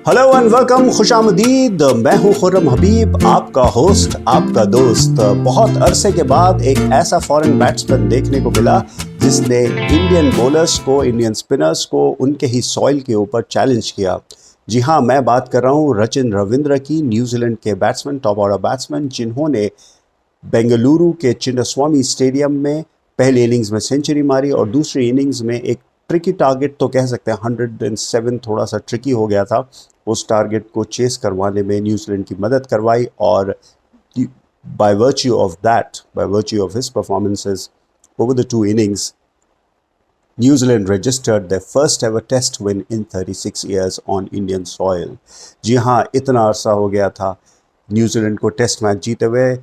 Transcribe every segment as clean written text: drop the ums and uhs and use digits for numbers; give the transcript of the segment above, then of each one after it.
Hello and welcome, खुशामदीद। मैं हूं खुर्रम हबीब, आपका होस्ट, आपका दोस्त। बहुत अरसे के बाद एक ऐसा फॉरेन बैट्समैन देखने को मिला जिसने इंडियन बॉलर्स को, इंडियन स्पिनर्स को उनके ही सॉइल के ऊपर चैलेंज किया। जी हाँ, मैं बात कर रहा हूं रचिन रविंद्र की, न्यूजीलैंड के बैट्समैन, टॉप ऑर्डर बैट्समैन, जिन्होंने बेंगलुरु के चिन्नास्वामी स्टेडियम में पहली इनिंग्स में सेंचुरी मारी और दूसरी इनिंग्स में एक ट्रिकी टारगेट तो कह सकते हैं, 107 थोड़ा सा ट्रिकी हो गया था, उस टारगेट को चेस करवाने में न्यूजीलैंड की मदद करवाई। और by virtue of that, by virtue of his performances over the two innings, New Zealand registered their first ever test win in 36 years on Indian soil. जी हाँ, इतना अरसा हो गया था न्यूजीलैंड को टेस्ट मैच जीते हुए।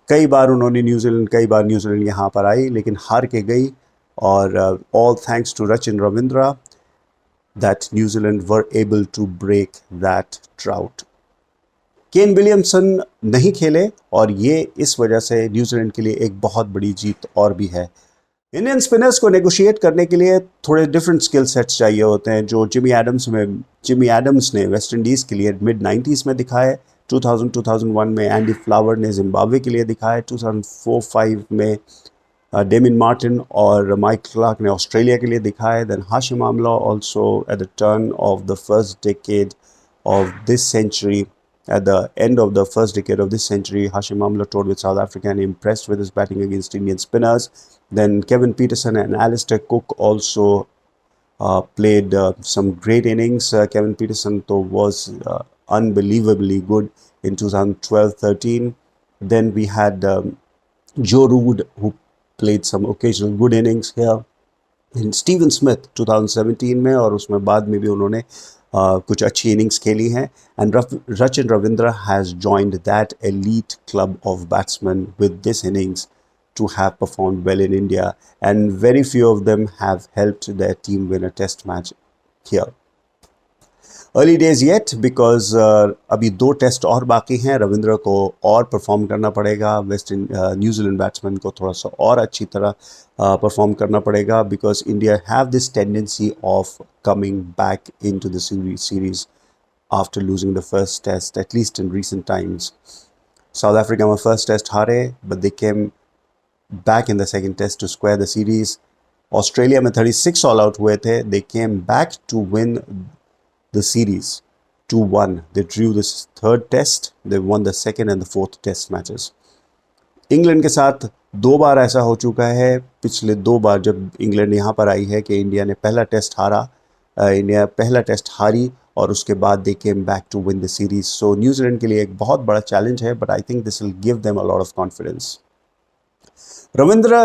कई बार न्यूजीलैंड यहाँ पर आई लेकिन हार के गई। और all thanks to Rachin Ravindra that New Zealand were able to break that drought. Kane Williamson नहीं खेले और ये इस वजह से न्यूजीलैंड के लिए एक बहुत बड़ी जीत और भी है। इंडियन स्पिनर्स को नेगोशिएट करने के लिए थोड़े डिफरेंट स्किल सेट्स चाहिए होते हैं, जो जिमी एडम्स ने वेस्ट इंडीज़ के लिए मिड 90s में दिखाए, 2000-2001 में एंडी फ्लावर ने जिम्बाब्वे के लिए दिखाए, 2004-05 में डेमिन मार्टिन और माइक क्लार्क ने ऑस्ट्रेलिया के लिए दिखाए। Then Hashim Amla also at the turn of the first decade of this century. At the end of the first decade of this century, Hashim Amla toured with South Africa and impressed with his batting against Indian spinners. Then Kevin Peterson and Alistair Cook also played some great innings. Kevin Peterson though was unbelievably good in 2012-13. Then we had Joe Root, who played some occasional good innings here. And Steven Smith 2017 में, और उसमें बाद में भी उन्होंने कुछ अच्छी innings खेली हैं. And Rachin Ravindra has joined that elite club of batsman with this innings to have performed well in India, and very few of them have helped their team win a test match here. Early days yet, because अभी 2 test और बाकी हैं. रविंद्र को और perform करना पड़ेगा, New Zealand batsman को थोड़ा सा और अच्छी तरह परफॉर्म करना पड़ेगा, because India have this tendency of coming back into the series after losing the first test, at least in recent times. South Africa में फर्स्ट टेस्ट हारे, but they came back in the second test to square the series. Australia में 36 all out हुए थे. They came back to win the series 2-1. They drew this third test. They won the second and the fourth test matches. England के साथ 2 बार ऐसा हो चुका है. पिछले 2 बार जब इंग्लैंड यहाँ पर आई है कि इंडिया ने पहला टेस्ट हारी और उसके बाद they came back to win the series. So New Zealand के लिए एक बहुत बड़ा चैलेंज है, but I think this will give them a lot of confidence. Ravindra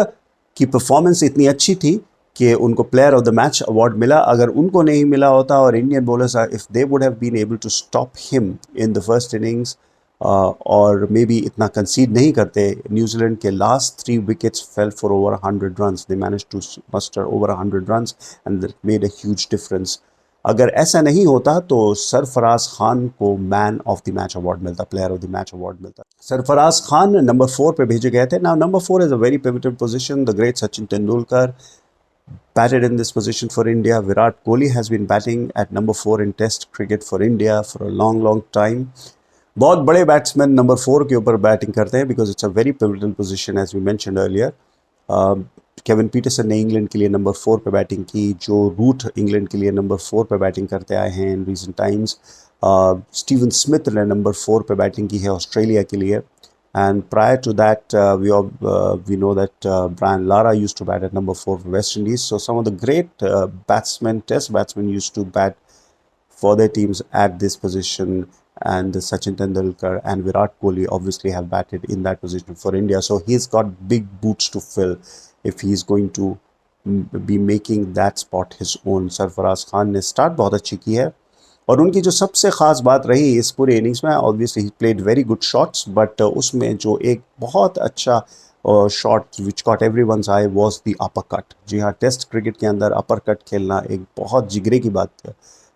की परफॉर्मेंस इतनी अच्छी थी कि उनको player of the match award मिला. अगर उनको नहीं मिला होता और Indian bowlers, if they would have been able to stop him in the first innings और मे बी इतना कंसीड नहीं करते, न्यूजीलैंड के last 3 wickets fell for over 100 runs. They manage to muster over 100 runs and that made a huge difference. अगर ऐसा नहीं होता तो सरफराज खान को man of the match award मिलता, player of the match award मिलता. सरफराज खान नंबर 4 पे भेजे गए थे. Now number 4 is a very pivotal position. The great Sachin Tendulkar batted in this position for India. Virat Kohli has been batting at number 4 in test cricket for India for a long time. बहुत बड़े batsman number 4 के ऊपर batting करते हैं because it's a very pivotal position as we mentioned earlier. Kevin Pietersen ने England के लिए number 4 पे बैटिंग की. जो रूट इंग्लैंड के लिए नंबर 4 पे बैटिंग करते आए हैं इन रीसेंट टाइम्स. स्टीवन स्मिथ ने नंबर 4 पे बैटिंग की है ऑस्ट्रेलिया के लिए. And prior to that, we know that Brian Lara used to bat at number 4 for West Indies. So some of the great test batsmen used to bat for their teams at this position. And Sachin Tendulkar and Virat Kohli obviously have batted in that position for India. So he's got big boots to fill if he's going to be making that spot his own. Sarfaraz Khan ने start बहुत अच्छी की है और उनकी जो सबसे ख़ास बात रही इस पूरे इनिंग्स में, obviously he played very good shots, but उसमें जो एक बहुत अच्छा shot which caught everyone's eye was the upper cut. जी हाँ, टेस्ट क्रिकेट के अंदर अपर कट खेलना एक बहुत जिगरे की बात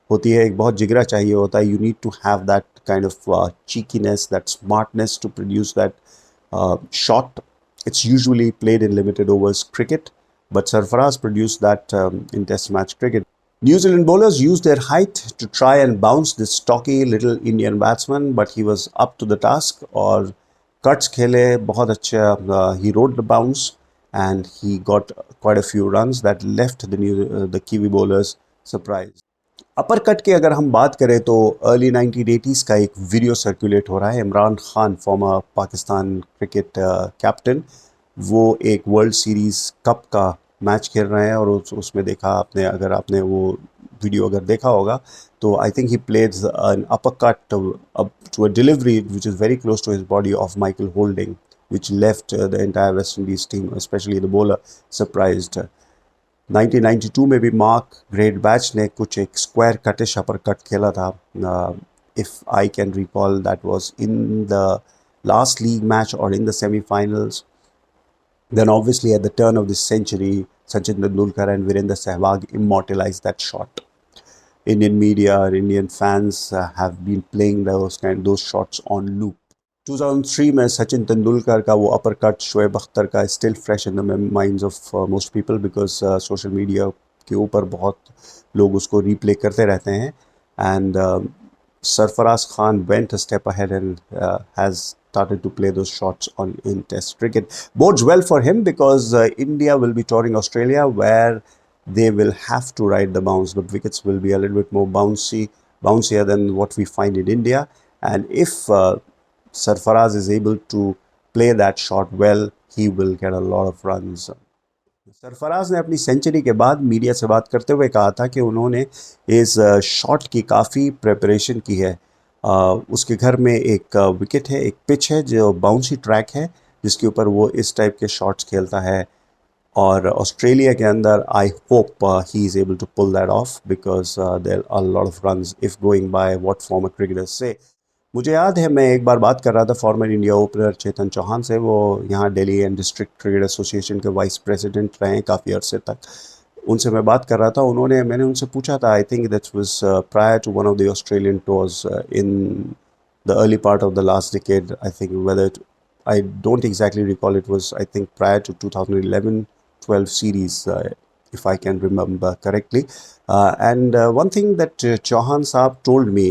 होती है, एक बहुत जिगरा चाहिए होता है. You need to have that kind of cheekiness, that smartness to produce that shot. It's usually played in limited overs cricket, but Sarfaraz produced that in test match cricket. New Zealand bowlers used their height to try and bounce this stocky little Indian batsman, but he was up to the task. और cuts खेले बहुत अच्छा. He rode the bounce and he got quite a few runs that left the Kiwi bowlers surprised. Upper cut की अगर हम बात करें तो अर्ली 1980s का एक वीडियो सर्कुलेट हो रहा है. Imran Khan, farmer Pakistan cricket captain, वो एक वर्ल्ड सीरीज़ कप का मैच खेल रहे हैं और उसमें देखा आपने, अगर आपने वो वीडियो अगर देखा होगा तो I think he played an upper cut to a delivery which is very close to his body off Michael Holding, which left the entire West Indies team, especially the bowler, surprised. 1992 में भी mark great batch ने कुछ एक square कटिश अपर cut खेला था. If I can recall that was in the last league match और in the semifinals. Then obviously at the turn of this century, Sachin Tendulkar and Virendra Sehwag immortalized that shot. Indian media, Indian fans have been playing those shots on loop. 2003 में सचिन तेंदुलकर का वो upper cut Shoaib Akhtar का still fresh in the minds of most people, because social media के ऊपर बहुत लोग उसको replay करते रहते हैं. And Sarfaraz Khan went a step ahead and has started to play those shots in Test cricket. Bodes well for him because India will be touring Australia, where they will have to ride the bounce. The wickets will be a little bit more bouncier than what we find in India. And if Sarfaraz is able to play that shot well, he will get a lot of runs. Sarfaraz ने अपनी century के बाद media से बात करते हुए कहा था कि उन्होंने इस शॉट की काफ़ी प्रिपरेशन की है. उसके घर में एक विकेट है, एक पिच है जो बाउंसी ट्रैक है, जिसके ऊपर वो इस टाइप के शॉट्स खेलता है. और ऑस्ट्रेलिया के अंदर I hope he is able to pull that off, because there are lot of runs if going by what former cricketers say. मुझे याद है मैं एक बार बात कर रहा था farmer India opener Chetan Chauhan से. वो यहाँ Delhi and district cricket association के वाइस प्रेसिडेंट रहे हैं काफ़ी अरसे तक. उनसे मैं बात कर रहा था. मैंने उनसे पूछा था, I think that was prior to one of the Australian tours in the early part of the last decade. I think whether I don't exactly recall, it was I think prior to 2011-12 series, if I can remember correctly. And one thing that Chauhan Saab told me,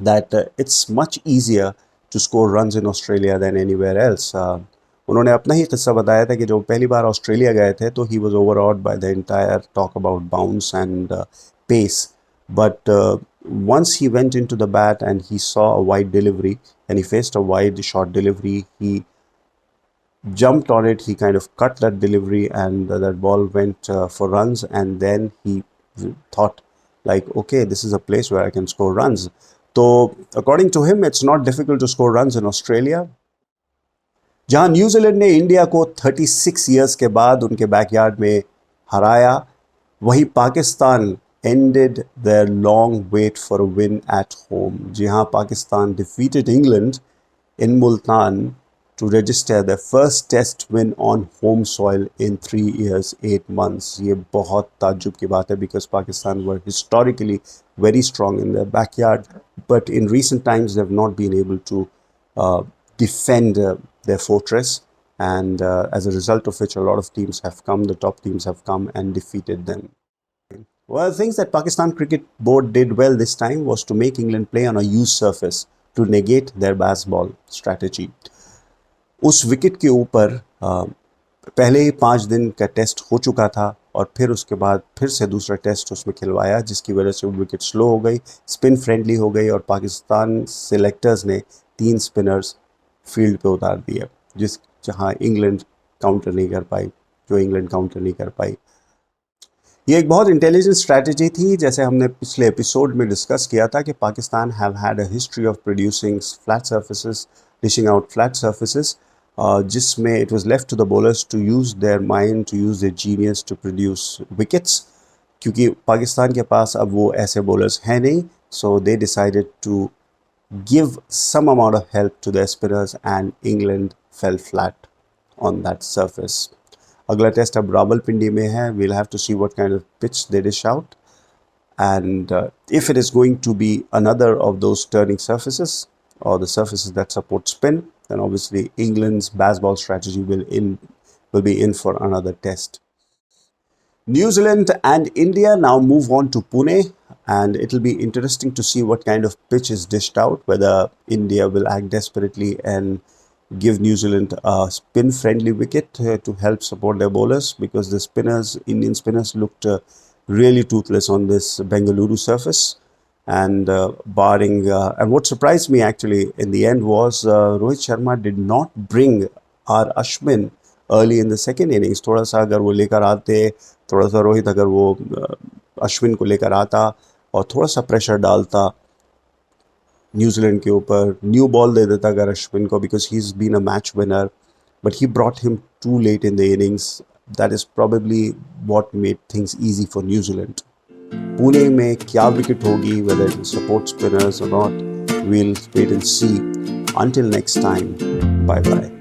that it's much easier to score runs in Australia than anywhere else. उन्होंने अपना ही किस्सा बताया था कि जब पहली बार Australia गए थे तो he was overawed by the entire talk about bounce and pace. But once he went into the bat and he saw a wide delivery and he faced a wide short delivery, he jumped on it, he kind of cut that delivery and that ball went for runs, and then he thought like, okay, this is a place where I can score runs. तो according to him it's not difficult to score runs in Australia. जहां New Zealand ने India को 36 years के बाद उनके backyard में हराया, वहीं Pakistan ended their long wait for a win at home. जी हाँ, Pakistan defeated England in Multan to register their first test win on home soil in 3 years 8 months. ये बहुत ताज्जुब की बात है, because Pakistan were historically very strong in their backyard, but in recent times they have not been able to defend their fortress, and as a result of which a lot of teams have come, the top teams have come and defeated them. One of the things that Pakistan Cricket Board did well this time was to make England play on a used surface to negate their baseball strategy. उस wicket के ऊपर पहले ही 5 दिन का test हो चुका था और फिर उसके बाद फिर से दूसरा टेस्ट उसमें खिलवाया, जिसकी वजह से वो विकेट स्लो हो गई, स्पिन फ्रेंडली हो गई, और पाकिस्तान सेलेक्टर्स ने 3 स्पिनर्स फील्ड पे उतार दिए, जहां इंग्लैंड काउंटर नहीं कर पाई, ये एक बहुत इंटेलिजेंट स्ट्रैटेजी थी. जैसे हमने पिछले एपिसोड में डिस्कस किया था कि Pakistan have had a history of producing flat surfaces, dishing out flat surfaces, जिसमें it was left to the bowlers to use their mind, to use their genius to produce wickets. क्योंकि पाकिस्तान के पास अब वो ऐसे बॉलर्स हैं नहीं, so they decided to give some amount of help to their spinners, and England fell flat on that surface. अगला test अब रावलपिंडी में है. We'll have to see what kind of pitch they dish out, and if it is going to be another of those turning surfaces or the surfaces that support spin, then obviously England's baseball strategy will be in for another test. New Zealand and India now move on to Pune, and it'll be interesting to see what kind of pitch is dished out, whether India will act desperately and give New Zealand a spin friendly wicket to help support their bowlers, because the spinners, Indian spinners, looked really toothless on this Bengaluru surface. And and what surprised me actually in the end was Rohit Sharma did not bring our Ashwin early in the second innings. थोड़ा सा अगर वो लेकर आते, थोड़ा सा रोहित अगर वो अश्विन को लेकर आता और थोड़ा सा प्रेशर डालता न्यूजीलैंड के ऊपर, न्यू बॉल दे देता अगर अश्विन को, because he is been a match winner, but he brought him too late in the innings. That is probably what made things easy for New Zealand. Pune में क्या विकेट होगी, whether it will support spinners or not, we'll wait and see. Until next time, bye bye.